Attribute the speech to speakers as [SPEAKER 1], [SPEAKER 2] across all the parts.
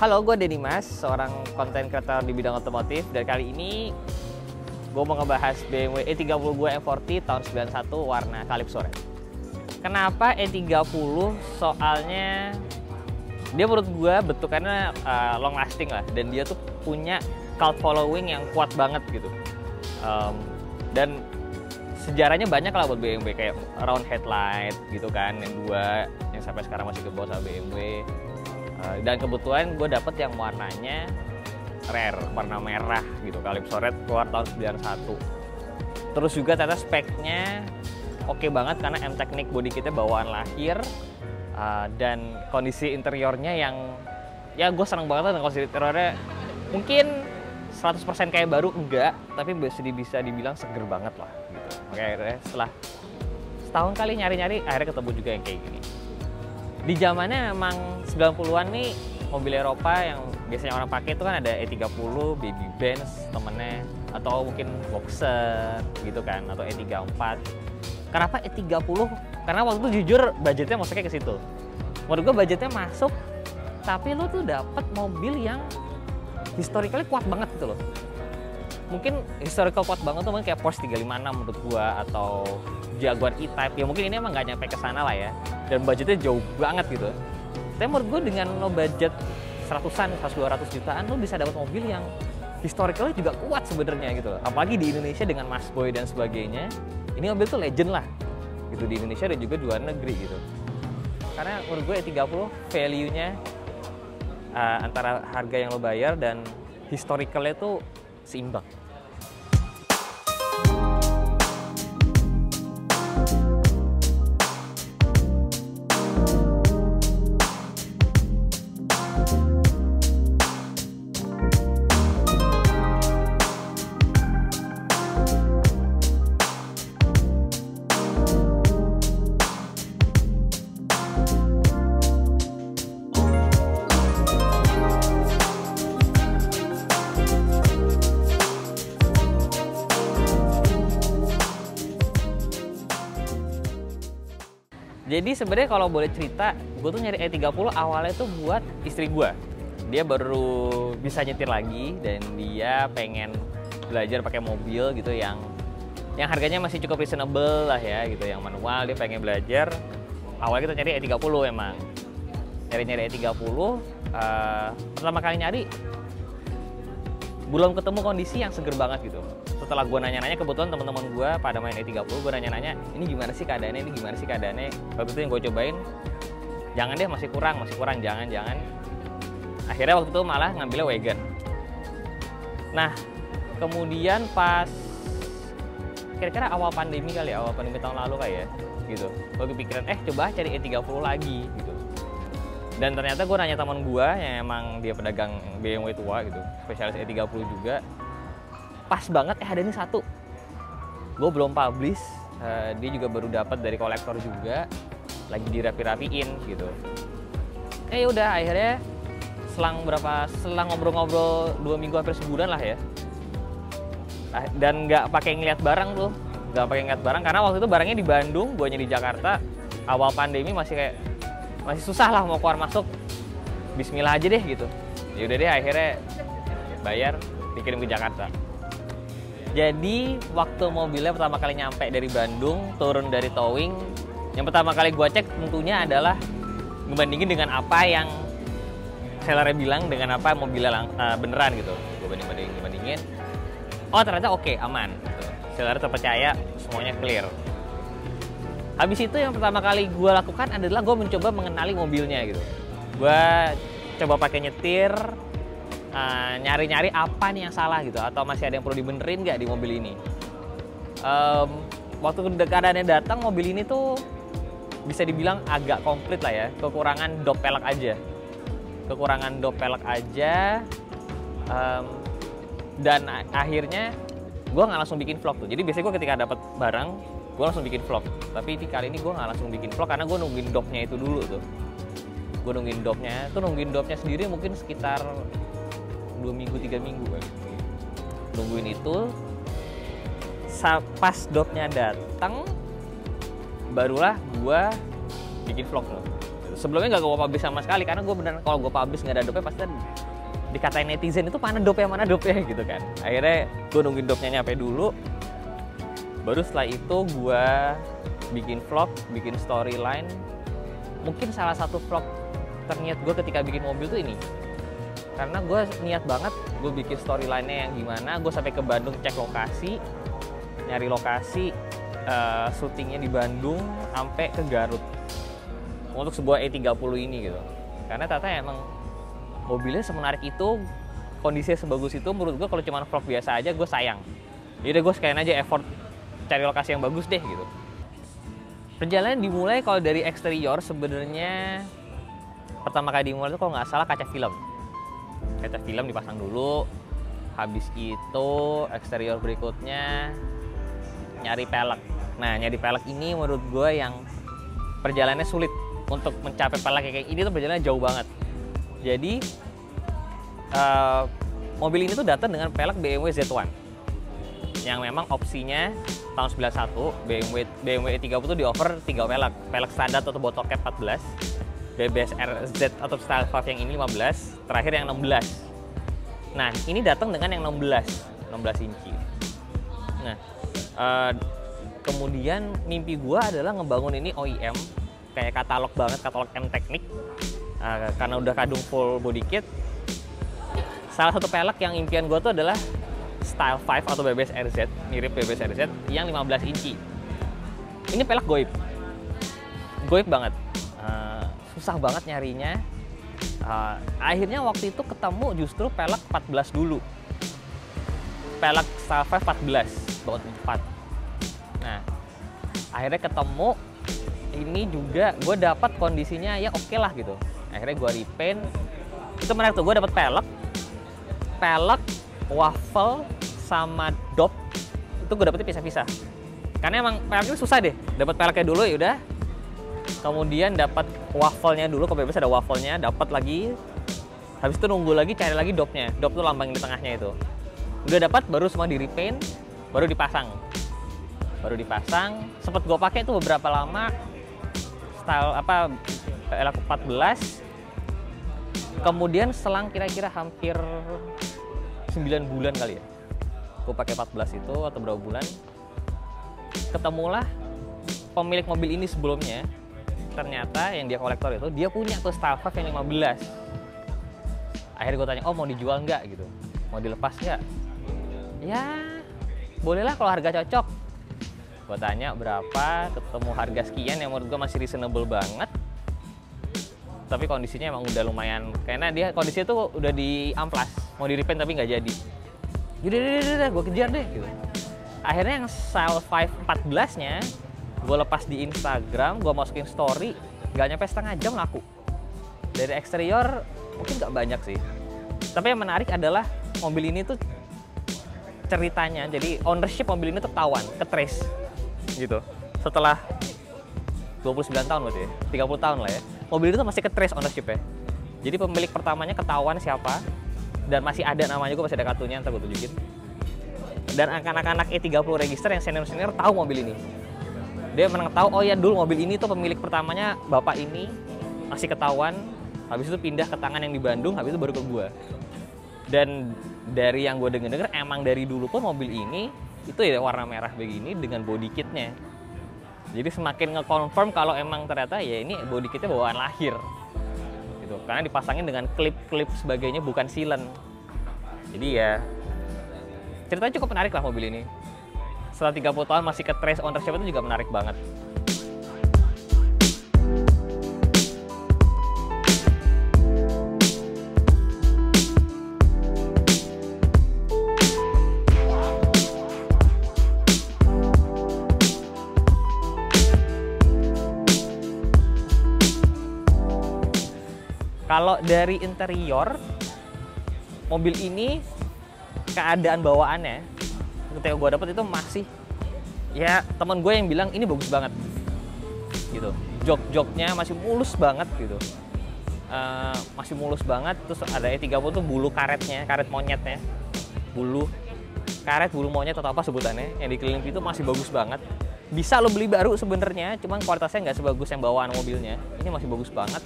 [SPEAKER 1] Halo, gue Denny Mas, seorang konten kreator di bidang otomotif. Dan kali ini gue mau ngebahas BMW E30 gue M40 tahun 91 warna Calypso Red. Kenapa E30? Soalnya dia menurut gue bentukannya long lasting lah, dan dia tuh punya cult following yang kuat banget gitu. Dan sejarahnya banyak lah buat BMW, kayak round headlight gitu kan, yang dua yang sampai sekarang masih kebawa sama BMW. Dan kebetulan gue dapet yang warnanya rare, warna merah gitu, Calypso Red, keluar tahun 91. Terus juga ternyata speknya oke banget karena M-Technic body kitnya bawaan lahir, dan kondisi interiornya yang ya gue seneng banget dengan kondisi interiornya. Mungkin 100% kayak baru enggak, tapi bisa dibilang seger banget lah gitu. Makanya akhirnya setelah setahun kali nyari-nyari, akhirnya ketemu juga yang kayak gini. Di zamannya emang 90-an nih, mobil Eropa yang biasanya orang pakai itu kan ada E30, Baby Benz temennya, atau mungkin Boxer gitu kan, atau E34. Kenapa E30? Karena waktu itu jujur budgetnya masuknya ke situ. Menurut gue budgetnya masuk, tapi lo tuh dapet mobil yang historically kuat banget gitu loh. Mungkin historical kuat banget tuh mungkin kayak Porsche 356 menurut gua, atau Jaguar E-Type. Ya mungkin ini emang nggak nyampe ke sana lah ya. Dan budgetnya jauh banget gitu. Tapi menurut gue dengan lo budget 100-an, 100-200 jutaan, lo bisa dapat mobil yang historically juga kuat sebenarnya gitu loh. Apalagi di Indonesia dengan Mas Boy dan sebagainya. Ini mobil tuh legend lah gitu di Indonesia dan juga di luar negeri gitu. Karena menurut gue E30 value-nya antara harga yang lo bayar dan historicalnya tuh seimbang. Jadi sebenarnya kalau boleh cerita, gue tuh nyari E30 awalnya tuh buat istri gue. Dia baru bisa nyetir lagi dan dia pengen belajar pakai mobil gitu yang harganya masih cukup reasonable lah ya gitu, yang manual. Dia pengen belajar. Awalnya kita nyari E30 emang. Nyari E30, pertama kali nyari belum ketemu kondisi yang seger banget gitu. Setelah gue nanya-nanya, kebetulan teman-teman gue pada main E30, gue nanya-nanya, ini gimana sih keadaannya, waktu itu yang gue cobain, jangan deh, masih kurang, jangan. Akhirnya waktu itu malah ngambilnya wagon. Nah, kemudian pas kira-kira awal pandemi tahun lalu kayak gitu, gue kepikiran, coba cari E30 lagi gitu. Dan ternyata gue nanya teman gue yang emang dia pedagang BMW tua gitu, spesialis E30 juga, pas banget ada ini satu. Gue belum publish, dia juga baru dapat dari kolektor juga, lagi dirapi-rapiin gitu. Udah akhirnya selang ngobrol-ngobrol 2 minggu hampir sebulan lah ya. Dan nggak pakai ngeliat barang tuh, karena waktu itu barangnya di Bandung, guanya di Jakarta. Awal pandemi masih susah lah mau keluar masuk. Bismillah aja deh gitu. Ya udah deh, akhirnya bayar, dikirim ke Jakarta. Jadi waktu mobilnya pertama kali nyampe dari Bandung, turun dari towing, yang pertama kali gua cek tentunya adalah ngebandingin dengan apa yang sellernya bilang dengan apa mobilnya beneran gitu. Gua bandingin. Oh ternyata oke, aman gitu. Seller terpercaya, semuanya clear. Habis itu yang pertama kali gue lakukan adalah gue mencoba mengenali mobilnya gitu. Gue coba pakai nyetir, nyari-nyari apa nih yang salah gitu, atau masih ada yang perlu dibenerin nggak di mobil ini. Waktu keadaannya datang, mobil ini tuh bisa dibilang agak komplit lah ya, kekurangan dop pelek aja. Dan akhirnya gue nggak langsung bikin vlog tuh. Jadi biasanya gue ketika dapat barang, gue langsung bikin vlog. Tapi kali ini gue nggak langsung bikin vlog karena gue nungguin dopnya itu dulu tuh. Gue nungguin dopnya sendiri mungkin sekitar 2 minggu 3 minggu kan. Nungguin itu, pas dopnya datang, barulah gue bikin vlog loh. Sebelumnya nggak gue publish sama sekali karena gue beneran kalau gue publish nggak ada dopnya pasti dikatain netizen itu mana dop ya gitu kan. Akhirnya gue nungguin dopnya nyampe dulu, baru setelah itu gue bikin vlog, bikin storyline. Mungkin salah satu vlog terniat gue ketika bikin mobil tuh ini, karena gue niat banget gue bikin storyline-nya yang gimana. Gue sampai ke Bandung cek lokasi, nyari lokasi, syutingnya di Bandung sampai ke Garut untuk sebuah E30 ini gitu. Karena ternyata emang mobilnya semenarik itu, kondisinya sebagus itu, menurut gue kalau cuma vlog biasa aja gue sayang. Jadi gue sekalian aja effort cari lokasi yang bagus deh gitu. Perjalanan dimulai kalau dari eksterior sebenarnya pertama kali dimulai itu kalau nggak salah kaca film. Kaca film dipasang dulu, habis itu eksterior berikutnya nyari pelek. Nah, nyari pelek ini menurut gue yang perjalanannya sulit untuk mencapai pelek kayak ini tuh perjalanannya jauh banget. Jadi mobil ini tuh datang dengan pelek BMW Z1 yang memang opsinya tahun 91 BMW E30 tuh di offer 3 pelek standar atau bottle cap 14, BBS RZ atau Style 5 yang ini 15, terakhir yang 16. Nah, ini datang dengan yang 16 inci. Nah, kemudian mimpi gua adalah ngebangun ini OEM kayak katalog banget, katalog M Teknik. Karena udah kadung full body kit. Salah satu pelek yang impian gue tuh adalah Style 5 atau BBS RZ, mirip BBS RZ yang 15 inci. Ini pelek goib banget, susah banget nyarinya. Akhirnya waktu itu ketemu justru pelek 14 dulu, pelek Style 5 14 baut 4. Nah, akhirnya ketemu ini juga, gue dapat kondisinya ya oke lah gitu. Akhirnya gue repaint. Itu menarik tuh, gue dapet pelek, waffle, sama dop. Itu gue dapetnya pisah-pisah. Karena emang peleknya susah deh. Dapat peleknya dulu ya udah. Kemudian dapat waffle-nya dulu, kalau bebas ada waffle-nya, dapat lagi. Habis itu nunggu lagi, cari lagi dopnya. Dop tuh lambang di tengahnya itu. Udah dapat, baru semua di repaint, baru dipasang. Sempet gue pakai tuh beberapa lama. Style pelek 14. Kemudian selang kira-kira hampir 9 bulan kali ya, gue pakai 14 itu atau berapa bulan, ketemulah pemilik mobil ini sebelumnya. Ternyata yang dia kolektor itu dia punya tuh Style 5 yang 15. Akhirnya gue tanya, oh mau dijual nggak gitu, mau dilepas nggak? Ya bolehlah kalau harga cocok. Gue tanya berapa, ketemu harga sekian yang menurut gue masih reasonable banget. Tapi kondisinya emang udah lumayan, karena dia kondisinya tuh udah di amplas, mau di repaint tapi nggak jadi. Yaudah, gue kejar deh gitu. Akhirnya yang Style 5 14-nya gue lepas di Instagram, gue masukin story, nggak nyampe setengah jam laku. Dari eksterior mungkin nggak banyak sih, tapi yang menarik adalah mobil ini tuh ceritanya, jadi ownership mobil ini tuh ketahuan, ke-trace gitu. Setelah 29 tahun berarti ya, 30 tahun lah ya, mobil itu masih ke-trace ownership-nya. Jadi pemilik pertamanya ketahuan siapa, dan masih ada namanya, gue masih ada kartunya, ntar gue tunjukin. Dan anak-anak E30 register yang senior-senior tahu mobil ini. Dia menang tahu, oh ya dulu mobil ini tuh pemilik pertamanya bapak ini, masih ketahuan. Habis itu pindah ke tangan yang di Bandung, habis itu baru ke gue. Dan dari yang gue denger emang dari dulu pun mobil ini itu ya warna merah begini dengan body kitnya. Jadi semakin nge-confirm kalau emang ternyata ya ini body kitnya bawaan lahir gitu. Karena dipasangin dengan klip-klip sebagainya, bukan silen. Jadi ya ceritanya cukup menarik lah mobil ini. Setelah 30 tahun masih ke-trace ownership itu juga menarik banget. Kalau dari interior, mobil ini keadaan bawaannya ketika gue dapet itu masih, ya teman gue yang bilang ini bagus banget gitu. Jok-joknya masih mulus banget gitu, masih mulus banget. Terus ada E30 tuh bulu karetnya, karet monyetnya, bulu monyet atau apa sebutannya yang dikeliling itu masih bagus banget. Bisa lo beli baru sebenarnya, cuman kualitasnya nggak sebagus yang bawaan mobilnya. Ini masih bagus banget.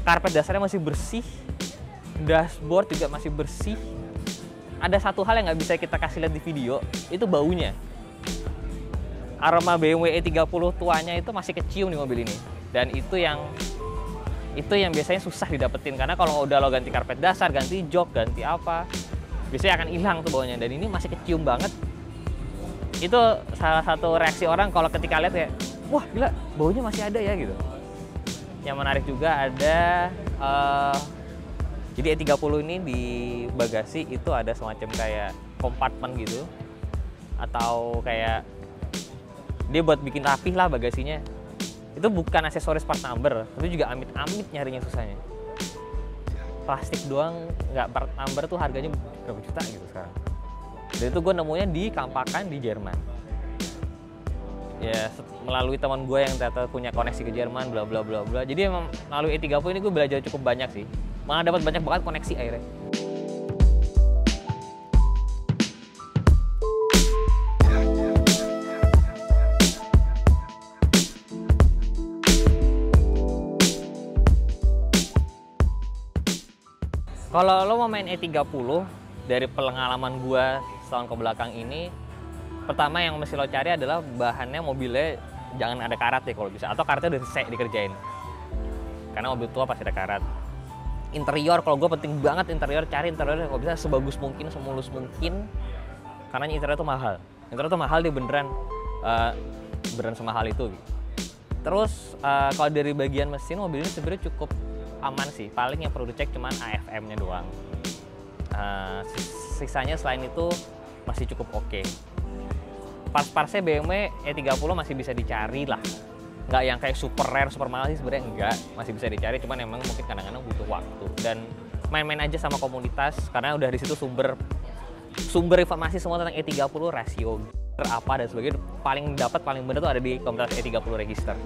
[SPEAKER 1] Karpet dasarnya masih bersih, dashboard juga masih bersih. Ada satu hal yang nggak bisa kita kasih lihat di video, itu baunya. Aroma BMW E30 tuanya itu masih kecium di mobil ini. Dan itu yang biasanya susah didapetin, karena kalau udah lo ganti karpet dasar, ganti jok, ganti apa, biasanya akan hilang tuh baunya. Dan ini masih kecium banget. Itu salah satu reaksi orang kalau ketika lihat kayak, wah gila, baunya masih ada ya gitu. Yang menarik juga ada, jadi E30 ini di bagasi itu ada semacam kayak kompartemen gitu, atau kayak dia buat bikin rapih lah bagasinya. Itu bukan aksesoris part number, tapi juga amit-amit nyarinya susahnya. Plastik doang, nggak part number tuh harganya berapa juta gitu sekarang. Dan itu gue nemunya di Kampakan di Jerman. Ya, melalui teman gue yang ternyata punya koneksi ke Jerman, bla bla bla bla. Jadi emang melalui E30 ini gue belajar cukup banyak sih. Malah dapat banyak banget koneksi akhirnya. Kalau lo mau main E30, dari pengalaman gue setahun ke belakang ini, pertama yang mesti lo cari adalah bahannya, mobilnya jangan ada karat ya kalau bisa, atau karatnya udah selesai dikerjain, karena mobil tua pasti ada karat. Interior, kalau gue penting banget interior, cari interior kalau bisa sebagus mungkin, semulus mungkin, karena interior itu mahal. Interior itu mahal, dia beneran semahal itu. Terus kalau dari bagian mesin, mobil ini sebenarnya cukup aman sih. Paling yang perlu dicek cuman AFM-nya doang. Sisanya selain itu masih cukup oke. Parts-partsnya BMW E30 masih bisa dicari lah. Nggak yang kayak super rare, super mahal sih sebenarnya enggak. Masih bisa dicari, cuman emang mungkin kadang-kadang butuh waktu. Dan main-main aja sama komunitas, karena udah di situ sumber informasi semua tentang E30, rasio apa dan sebagainya. Paling bener tuh ada di komunitas E30 Register.